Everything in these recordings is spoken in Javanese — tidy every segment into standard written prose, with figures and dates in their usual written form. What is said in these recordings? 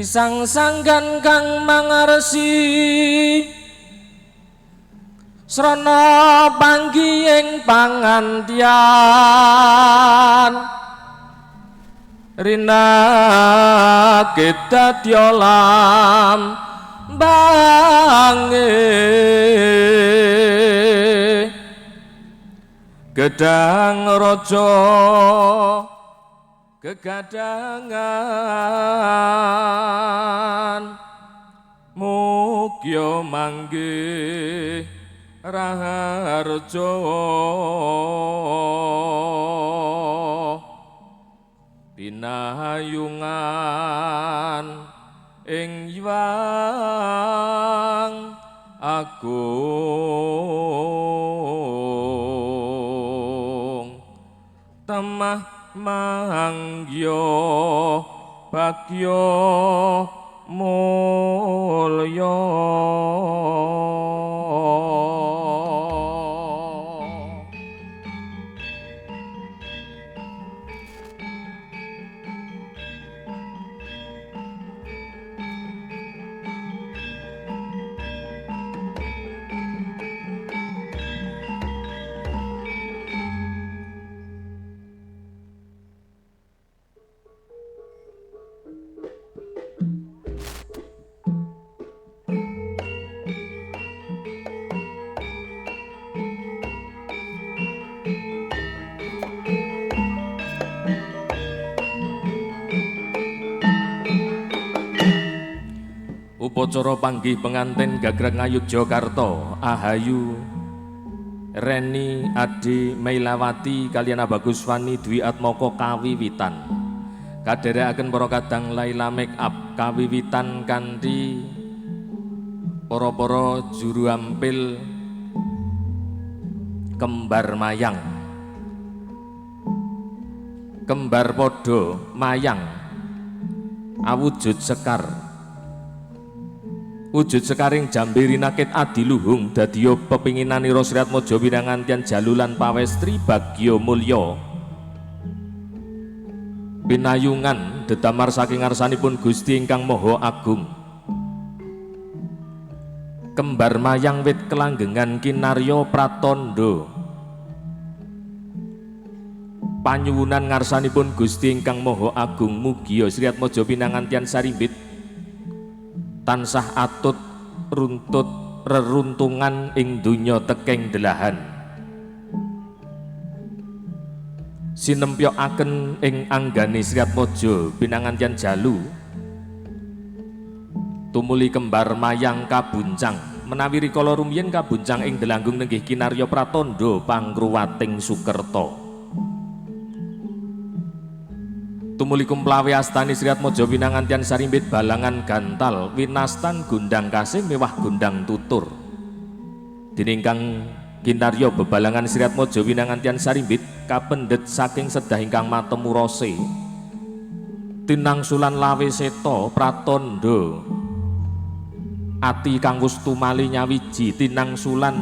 Disang-sanggan kang mangarsi srana panggihing pangantian rina kita diolam bange gedang rojo kegadangan mugya manggih raharjo pinayungan ing Hyang Agung temah mangya bagya mulya upacara panggih pengantin gagrag Ngayogyakarta Ahayu Reni Ade Meilawati kaliyan Abaguswani Dwi Atmoko kawiwitan kadherekaken para kadang Laila make up kawiwitan kanthi para juru ampil kembar mayang kembar padha mayang awujud sekar wujud sekaring jambiri nakit adiluhung dadiya pepinginanira Sri Atmaja Winangantian Jalulan Pawestri bagya mulya pinayungan dedamar saking ngarsanipun Gusti ingkang Maha Agung kembar mayang wit kelanggengan kinarya pratandha panyuwunan ngarsanipun Gusti ingkang Maha Agung mugia Sri Atmaja Winangantian Sarimbit tansah atut runtut reruntungan ing donya tekeng delahan sinempyokaken ing anggane Sri Atmaja Winangantian Jalu tumuli kembar mayang kabuncang menawi rikala rumiyin kabuncang ing delanggung nenggih kinarya pratandha pangruwating Sukerta tumuli kumplawe astani Sri Atmaja Winangantian Sarimbit balangan gantal winastan gundang kasih mewah gundang tutur diningkang kinarya bebalangan Sri Atmaja Winangantian Sarimbit kapendhet saking sedah ingkang matemurose tinangsulan lawe seta pratandha ati kang wus tumali nyawiji tinangsulan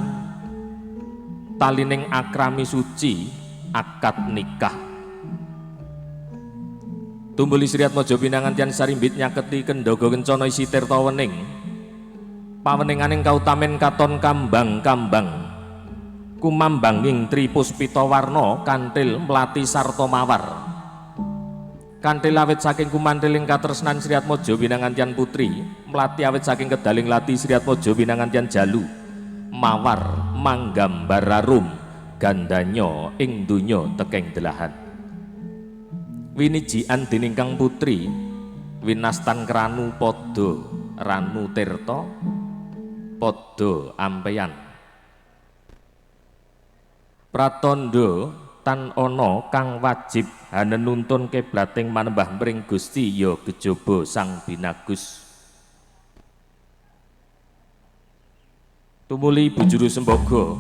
talining akrami suci akad nikah tumbuli Sri Atmaja Winangantian Sarimbit nyaketi kendhaga kencana isi tirta wening paweninganing kautamen katon kambang-kambang kumambanging tripuspita warna kanthil mlati sarta mawar kanthil awit saking kumantiling katresnan Sri Atmaja Winangantian Putri mlati awit saking kedaling lati Sri Atmaja Winangantian Jalu mawar manggambar-arum gandanya ing donya tekeng delahan winijian dening kang putri winastan kranu padha ranu tirta padha ampeyan pratandha tan ana kang wajib hanenuntun kiblating manembah mring Gusti ya kejaba Sang Binagus tumuli bujuru sembogo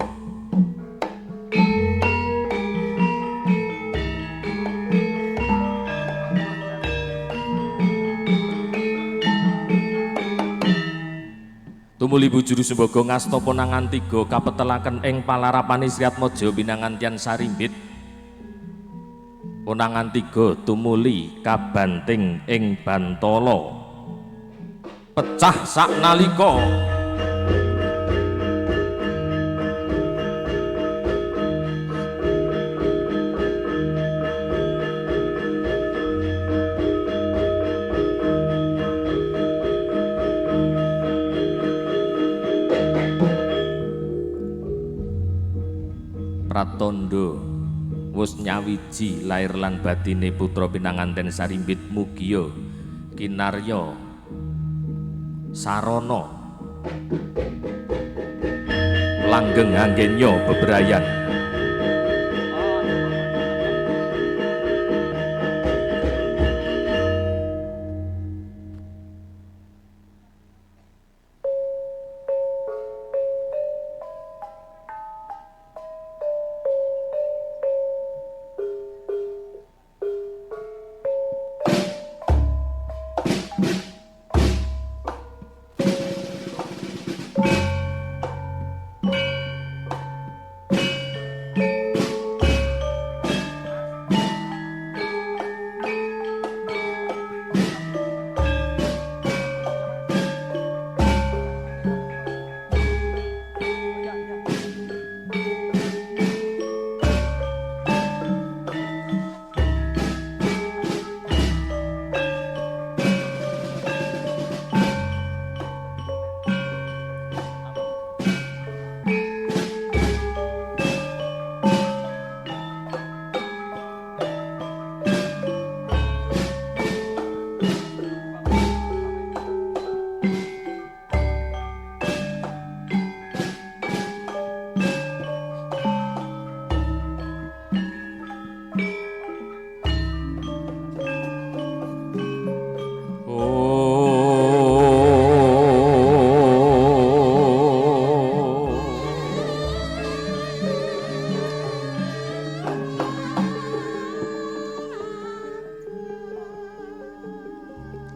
tumuli bujuru sembogo ngasta ponangan tiga kapetelaken ing palarapani Sri Atmaja Winangantian Sarimbit ponangan tiga tumuli kabanting ing Bantala pecah saknalika Pratandha wus nyawiji lair lan batine putra pinanganten Sarimbit mugiya kinarya sarana langgeng anggenya bebrayan.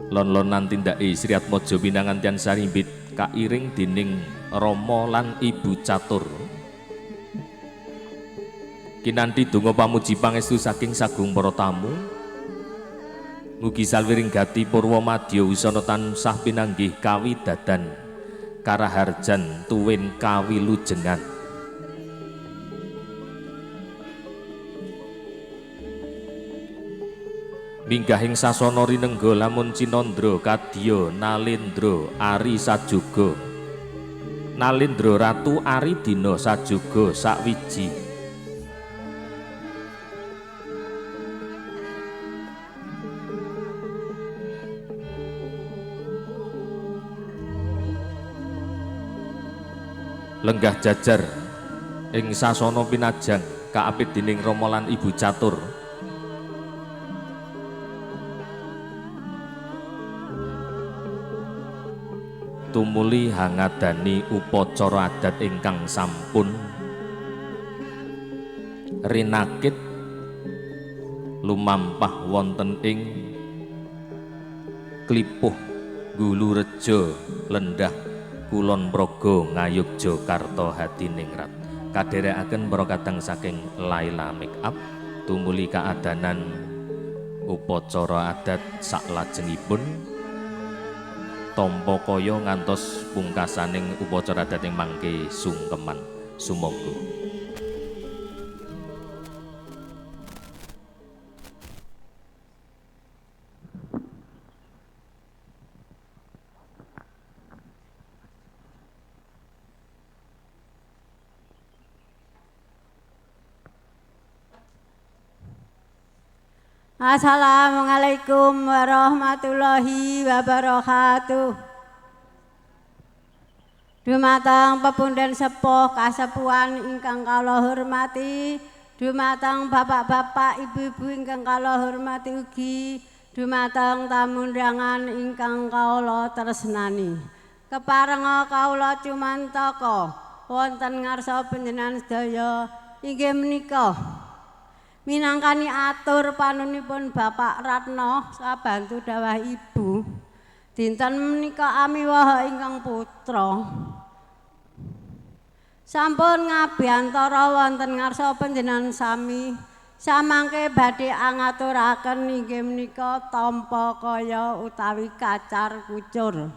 Lon-lonan tindake Sri Atmaja Pinanganten Sarimbit kairing dening Rama lan Ibu Catur. Kinanthi donga pamuji pangestu saking sagung para tamu. Mugi salwiring gati purwa madya usana tansah pinanggih kawidadan karaharjan tuwin kawilujengan. Minggahing sasana rinengga lamun Cinandra kadya Nalendra ari sajoga. Nalendra ratu ari dina sajoga sakwiji. Lenggah jajar ing sasana pinajang kaapit dening Rama lan Ibu Catur. Tumuli hangadani upacara adat ingkang sampun rinakit lumampah wonten ing Klipuh Gulureja Lendah Kulon Progo Ngayogyakarta Hadiningrat. Kadherekaken para kadang saking Laila Makeup tumuli kaadanan upacara adat saklajengipun tampa kaya ngantos pungkasaning upacara adat ing mangke sungkeman. Sumangga. Assalamualaikum warahmatullahi wabarakatuh. Dumateng pepundhen sepuh kasepuhan ingkang kula hormati, dumateng bapak-bapak, ibu-ibu ingkang kula hormati ugi, dumateng tamu undangan ingkang kula tresnani. Keparenga kawula cumantaka wonten ngarsa panjenengan sedaya inggih menika minangkani atur panunipun Bapak Ratno sabantu dawuh Ibu dinten menika amiwaha ingkang putra sampun ngabiyantara wonten ngarsa panjenengan sami samangke badhe angaturaken inggih menika tampa kaya utawi kacar kucur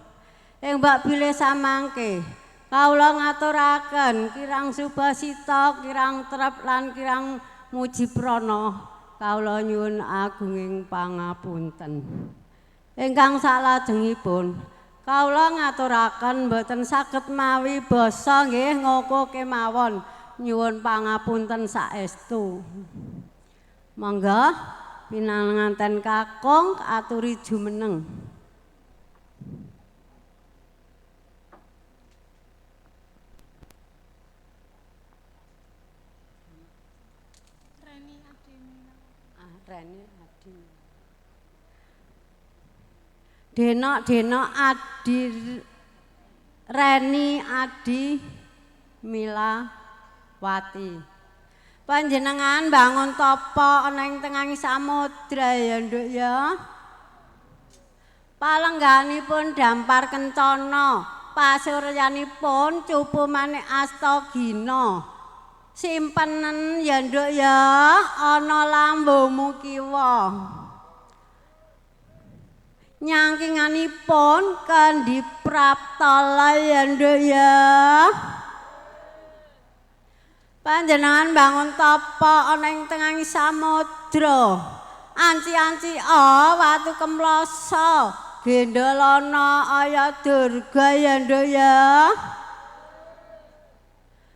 ing mbok bilih samangke kawula ngaturaken kirang subasita, kirang trep lan kirang mujiprana kawula nyuwun agunging pangapunten. Ingkang salajengipun kawula ngaturaken boten saged mawi basa nggih ngoko kemawon nyuwun pangapunten saestu. Monggo pinanganten kakung aturi jumeneng. Denok Adi Reni Adi Milawati. Panjenengan bangun tapa ana ing tengahing samudra ya Nduk ya. Palengganipun dampar kencana, pasuryanipun cupu manik astagina. Simpenen ya Nduk ya ana lambumu kiwa. Nyangkinganipun Kandi Praptala ya Nduk ya. Panjenengan bangun tapa ana ing tengahing samudra. Anci-anci watu kemloso, gendolana aya durga ya Nduk ya.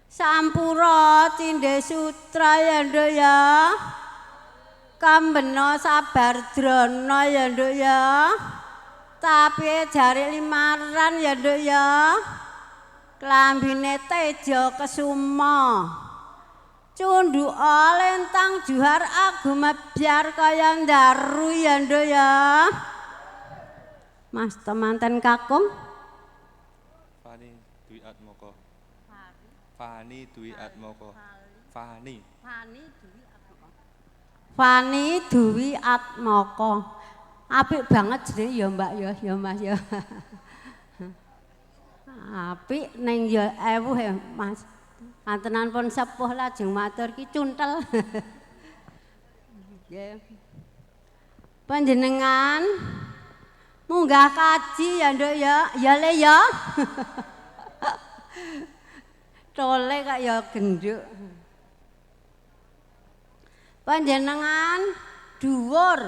Sampura cindhe sutra ya Nduk ya. Kambena sabardrana ya Nduk ya. Tapi jari limaran ya Nduk ya. Klambine teja kesuma. Cundu lentang juhar aguma biar kaya ndaru ya Nduk ya. Mas temanten kakung Fani Dwi Atmoko. Fani Dwi Atmoko. Fani Dwi Atmoko. Apik banget jenenge ya Mbak ya Mas ya. Apik ning ya ewuh ya Mas. Antenan pun sepuh lajeng matur ki cuntel. Nggih. Panjenengan munggah kaji ya Nduk ya. Ya le ya. Tole kak ya genduk. Panjenengan dhuwur,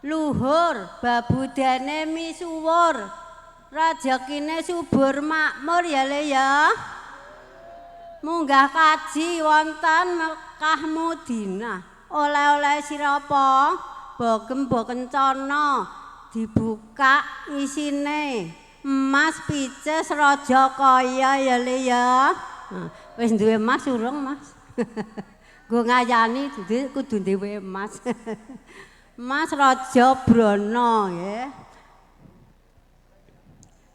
luhur, babudane misuwur. Rejekine subur makmur ya le ya. Munggah kaji wonten Mekah Madinah. Oleh-oleh sirapa? Bogem kencana dibuka isine emas pices raja kaya ya le ya. Wis duwe emas urung Mas? Nggo ngayani kudu duwe emas. Emas raja brana nggih.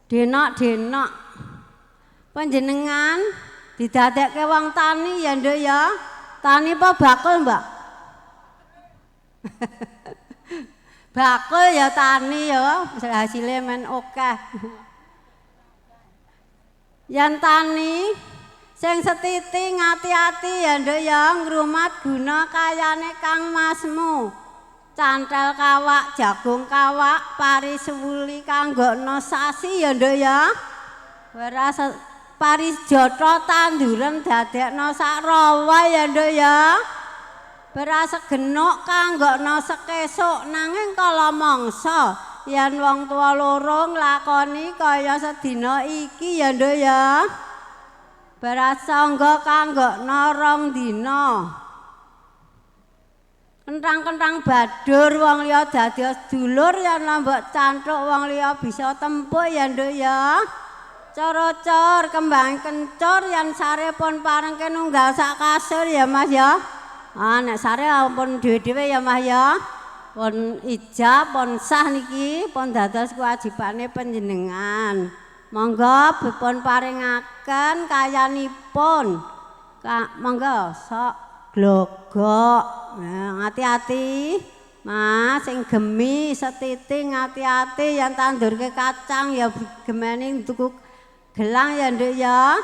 Denok panjenengan didadekke wong tani ya Nduk ya. Tani apa bakul, Mbak? Bakul ya tani ya, hasilnya men akeh. Yen tani sing setiti ngati-ati ya Nduk ya ngrumat guna kayane Kang Masmu. Cantel kawak, jagung kawak, pari suwuli kanggokno sasi ya Nduk ya. Weras Paris jotho tanduran dadekno sak rawa ya Nduk ya. Beras genuk kanggokno sekesuk nanging kala mangsa yen wong tua loro nglakoni kaya sedina iki ya Nduk ya. Beras sangga kanggokno 2 dina. Kentrang-kentrang badur wong liya dadi sedulur yen mbok canthuk wong liya bisa tempuk ya Nduk ya. Cor-cor kembang kencur yang sare pun parengke nunggal sak kasur ya Mas ya. Nek sare ampun dhewe-dhewe ya Mas ya. Pun ijab pun sah niki pun dados kewajibane panjenengan. Monggo dipun paringaken kayanipun. Monggo sok glogok. Nah, hati-hati. Mas sing gemi setiti ngati-ati yang tandurke kacang ya gemeni tuku gelang ya Nduk ya.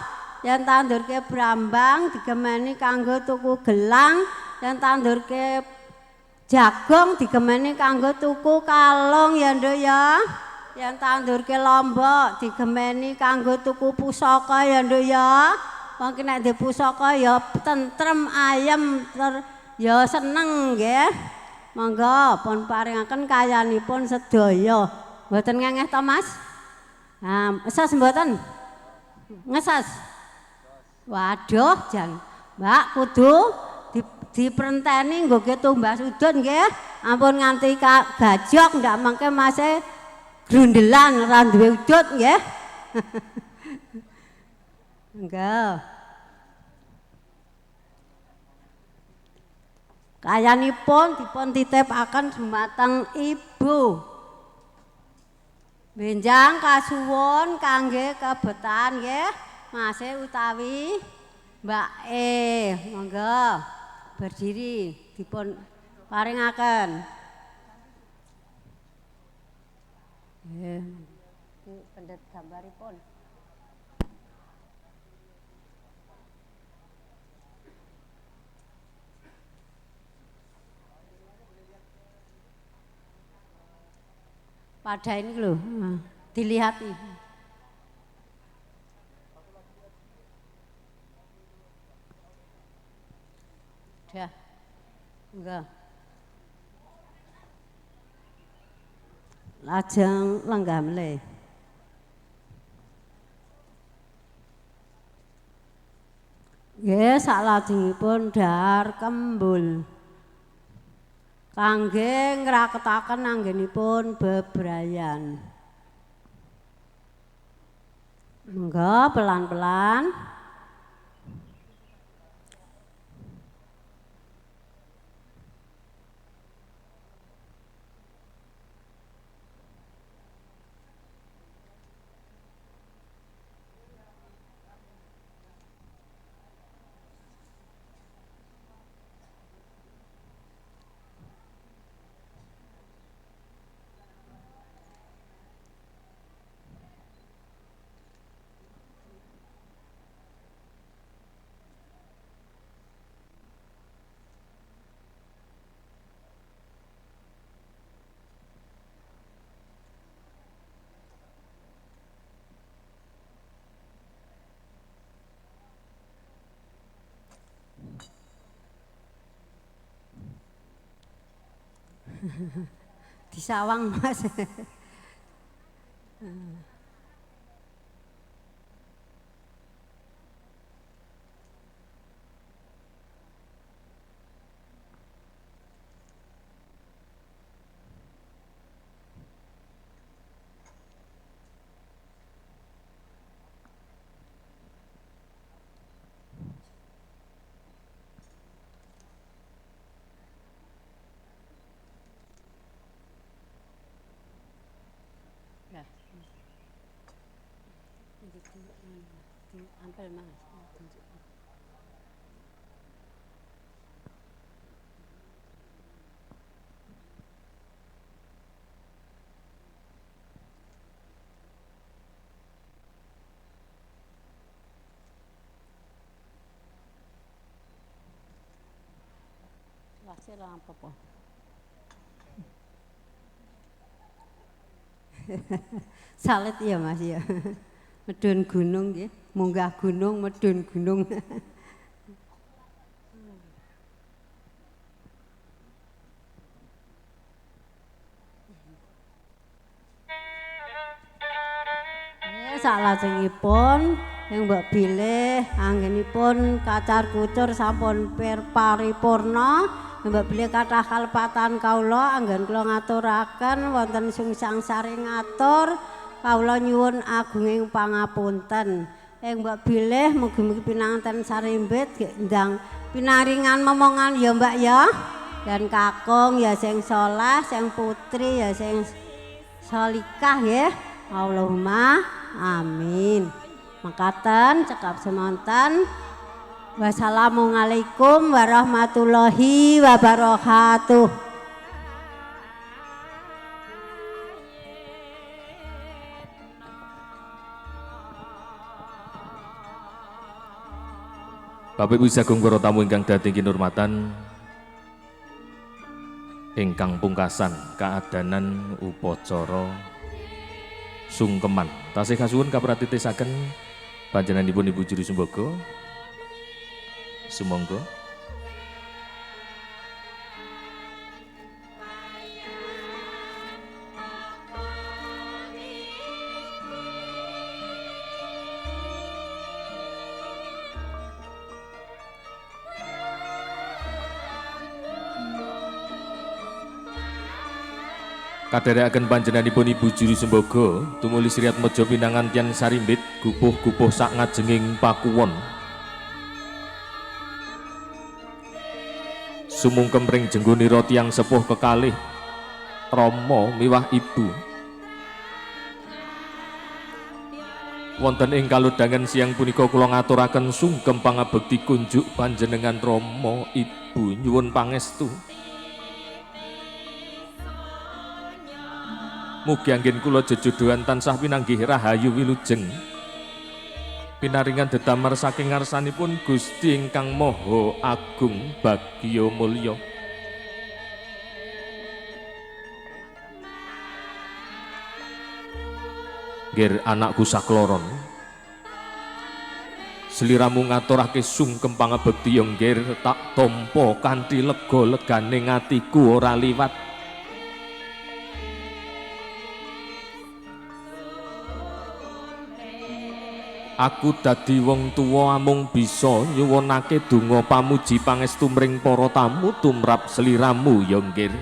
Yang tandurke brambang digemeni kanggo tuku gelang, yang tandurke jagung digemeni kanggo tuku kalung ya Nduk ya. Yang tandurke lombok digemeni kanggo tuku pusaka ya Nduk ya. Wong ki nek ndek pusaka ya tentrem ayem ya seneng nggih. Monggo pun paringaken kayanipun sedaya. Mboten ngengeh to Mas? Nah, esas mboten? Ngesas. Waduh, jan. Mbak kudu diprenteni nggo tumbas udun nggih. Ampun nganti gajok ndak mangke Mase grundelan ora duwe udut nggih. Enggak. Kayanipun dipun titipaken dumateng Ibu. Benjang kasuwun kangge kebetan nggih, Mase utawi Mbak E. Monggo berdiri dipun paringaken. Nggih. Pendet gambaripun. Pada ini loh, dilihati. Dah, enggak. Lajeng lenggah meleh. Nggih, salajengipun dhahar kembul. Kangge ngraketaken anggenipun bebrayan. Monggo pelan-pelan. Disawang Mas. Ampel Mas. Wasir apa-apa. Salet ya Mas ya. Medun gunung nggih, munggah gunung, medun gunung. Salajengipun ing mbok bilih anggenipun kacar kucur sampun paripurna. Mbok bilih kathah kalepatan kawula anggen kula ngaturaken wonten sungsang sari ngatur kawula nyuwun agunging pangapunten. Ing mbok bilih mugi-mugi pinanganten sarimbit ndang pinaringan momongan ya Mbak ya. Dan kakung ya sing saleh, sing putri ya sing salikah nggih. Allahumma amin. Mekaten cekap semonten. Wassalamualaikum warahmatullahi wabarakatuh. Bapak Ibu Sagung para tamu ingkang dhateng kinurmatan, ingkang pungkasan kaadanan upacara sungkeman. Tasih kasuwun kapratitisaken panjenenganipun Ibu Juru Sembogo. Sumangga. Kadherekaken panjenenganipun Ibu Juru Sembogo tumuli Sri Atmaja Pinangantian Sarimbit gupuh-gupuh sak ngajenging pakuwon. Sumungkem ring jenggonira tiyang sepuh kekalih Rama miwah Ibu. Wonten ing kalodhangan siang punika kula ngaturaken sungkem pangabekti kunjuk panjenengan Rama Ibu nyuwun pangestu. Mugi anggen kula jejodohan tansah pinanggih rahayu wilujeng. Pinaringan dedamar saking ngarsanipun Gusti ingkang Maha Agung Bagya Mulya. Nggih anakku sakloron. Sliramu ngaturake sungkem pangabekti ya nggih tak tampa kanthi lega-legane atiku ora liwat. Aku dadi wong tuwa amung bisa nyuwunake donga pamuji pangestu mring para tamu tumrap sliramu ya nggih.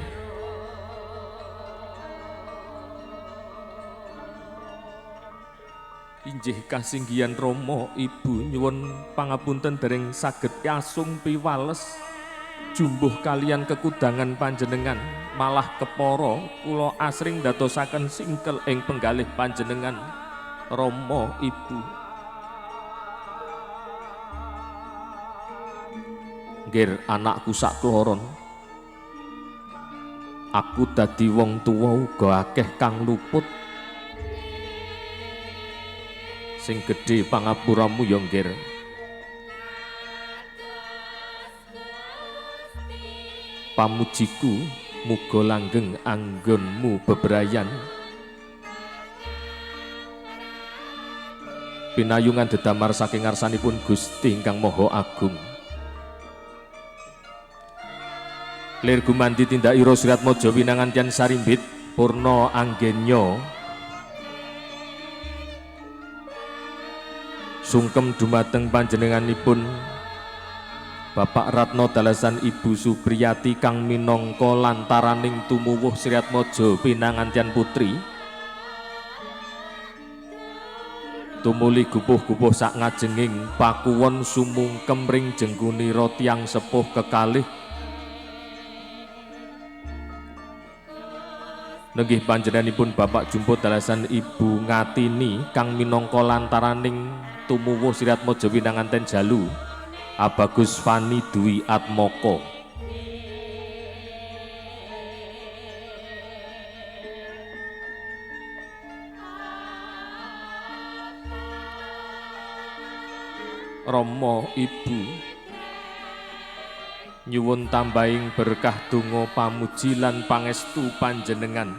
Injih kasinggihan Rama Ibu nyuwun pangapunten dereng saged yasung piwales jumbuh kalian kekudangan panjenengan malah kepara kula asring dadosaken singkel ing penggalih panjenengan Rama Ibu. Nggih anakku sakloron. Aku dadi wong tuwa uga akeh kang luput. Sing gedhe pangapuramu ya nggih. Pamujiku muga langgeng anggonmu bebrayan. Pinayungan dedamar saking ngarsanipun Gusti ingkang Maha Agung. Lir gumanti tindakira Sri Atmaja Pinangantian Sarimbit purna anggenya sungkem dumateng panjenenganipun Bapak Ratno Dalasan Ibu Supriyati kang minangka lantaraning tumuwuh Sri Atmaja Pinangantian Putri tumuli gupuh-gupuh sak ngajenging pakuwon sumungkem ring jenggunira tiyang sepuh kekalih nenggih panjenenganipun Bapak Jumpo Dalasan Ibu Ngatini kang minangka lantaraning tumuwuh Sri Atmaja Pinanganten Jalu Abagus Fani Dwi Atmoko. Rama Ibu nyuwun tambahing berkah donga pamuji lan pangestu panjenengan.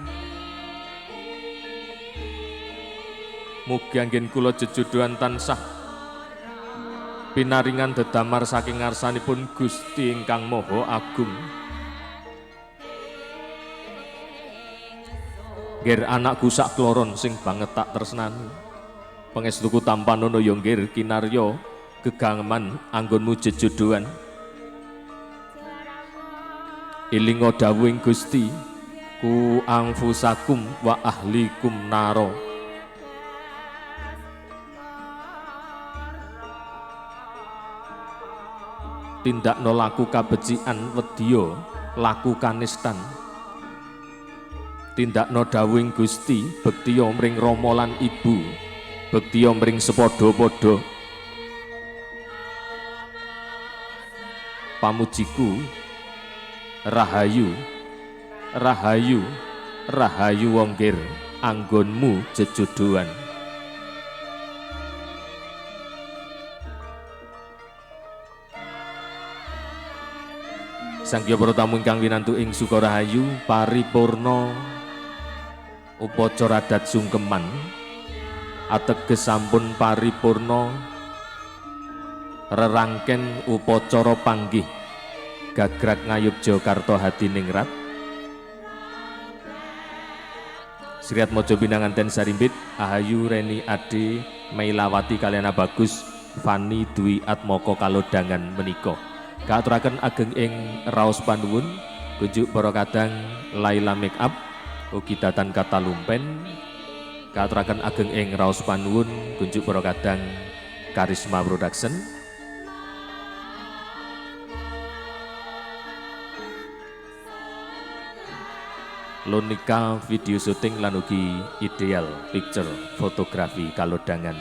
Mugi anggen kula jejodohan tansah pinaringan dedamar saking ngarsanipun Gusti ingkang Maha Agung. Nggih anakku sakloron sing banget tak tresnani. Pangestuku tampanono ya nggih kinarya gegaman anggonmu jejodohan. Ilinga dawuhing Gusti ku angfusakum wa ahlikum naro. Tindakno laku kabecikan wedya laku kanistan. Tindakno dawuhing Gusti bektiya mring Rama lan Ibu, bektiya mring sepadha-padha. Pamujiku Rahayu, rahayu, rahayu wonggir anggonmu jejodohan. Sangya para tamu ingkang winantu ing Sukarahayu paripurna upacara adat sungkeman ateges sampun paripurna rerangken upacara panggih gagrag ngayub Jakarta Hadiningrat Sriat Mojo Pinanganten Sarimbit Ahayu Reni Ade Mailawati kaliyan Bagus Fani Dwi Atmoko Kalodangan menika kaaturaken ageng ing raos panuwun kunjuk para kadang Laila Make Up ugi datan kata lumpen kaaturaken ageng ing raos panuwun kunjuk para kadang Karisma Production Lonika video syuting lan ugi ideal picture fotografi kalodangan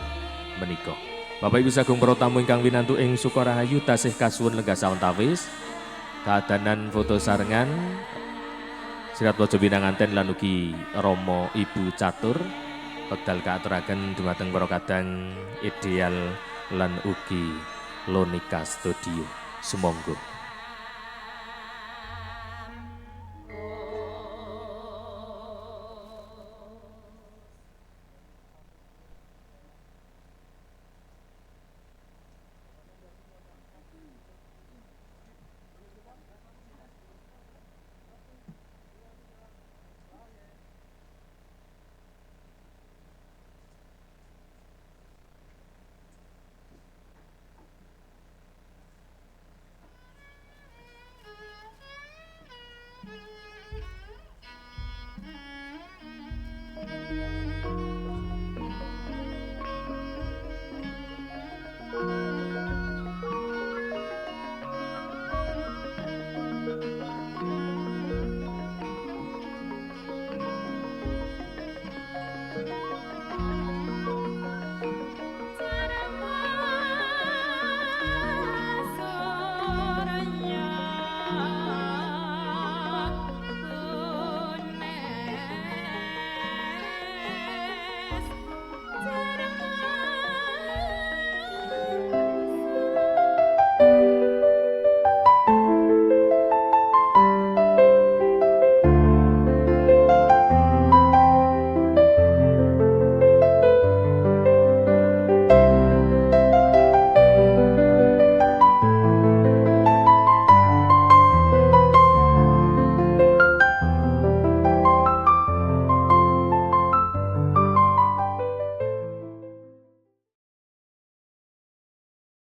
menika. Bapak Ibu sagung para tamu ingkang winantu ing Sukorahayu tasih kasuwun lenggah sawetawis kaadanan foto sarengan Sriat Mojo Pinanganten lan ugi Romo Ibu Catur wekdal kaaturaken dumateng para kadang ideal lan ugi Lonika Studio. Sumangga.